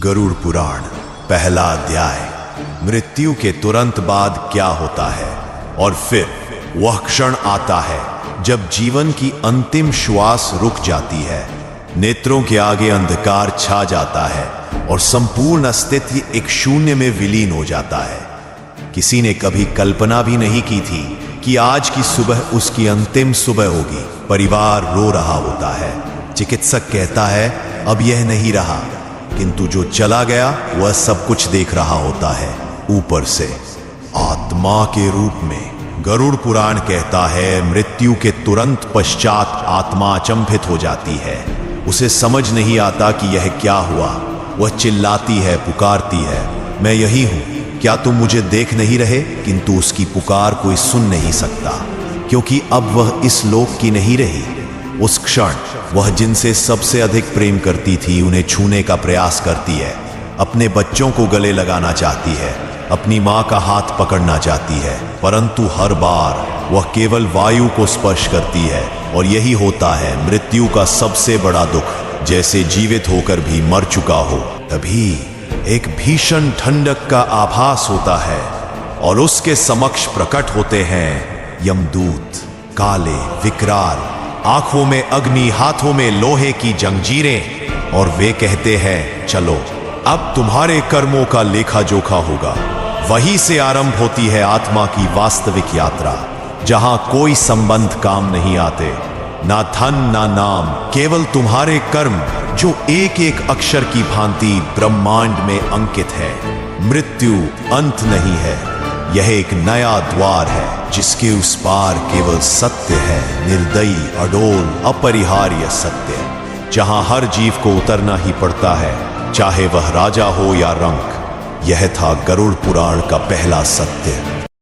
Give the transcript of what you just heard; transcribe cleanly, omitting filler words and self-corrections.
गरुड़ पुराण पहला अध्याय। मृत्यु के तुरंत बाद क्या होता है और फिर वह क्षण आता है जब जीवन की अंतिम श्वास रुक जाती है, नेत्रों के आगे अंधकार छा जाता है और संपूर्ण अस्तित्व एक शून्य में विलीन हो जाता है। किसी ने कभी कल्पना भी नहीं की थी कि आज की सुबह उसकी अंतिम सुबह होगी। परिवार रो रहा होता है, चिकित्सक कहता है अब यह नहीं रहा, किंतु जो चला गया वह सब कुछ देख रहा होता है ऊपर से, आत्मा के रूप में। गरुड़ पुराण कहता है मृत्यु के तुरंत पश्चात आत्मा अचंभित हो जाती है। उसे समझ नहीं आता कि यह क्या हुआ। वह चिल्लाती है, पुकारती है, मैं यही हूं, क्या तुम मुझे देख नहीं रहे? किंतु उसकी पुकार कोई सुन नहीं सकता, क्योंकि अब वह इस लोक की नहीं रही। उस क्षण वह जिनसे सबसे अधिक प्रेम करती थी उन्हें छूने का प्रयास करती है, अपने बच्चों को गले लगाना चाहती है, अपनी मां का हाथ पकड़ना चाहती है, परंतु हर बार वह केवल वायु को स्पर्श करती है। और यही होता है मृत्यु का सबसे बड़ा दुख, जैसे जीवित होकर भी मर चुका हो। तभी एक भीषण ठंडक का आभास होता है और उसके समक्ष प्रकट होते हैं यमदूत, काले, विकराल, आंखों में अग्नि, हाथों में लोहे की जंजीरें, और वे कहते हैं चलो अब तुम्हारे कर्मों का लेखा जोखा होगा। वहीं से आरंभ होती है आत्मा की वास्तविक यात्रा, जहां कोई संबंध काम नहीं आते, ना धन ना नाम, केवल तुम्हारे कर्म जो एक एक अक्षर की भांति ब्रह्मांड में अंकित है। मृत्यु अंत नहीं है, यह एक नया द्वार है जिसके उस पार केवल सत्य है, निर्दयी, अडोल, अपरिहार्य सत्य, जहां हर जीव को उतरना ही पड़ता है, चाहे वह राजा हो या रंक। यह था गरुड़ पुराण का पहला सत्य।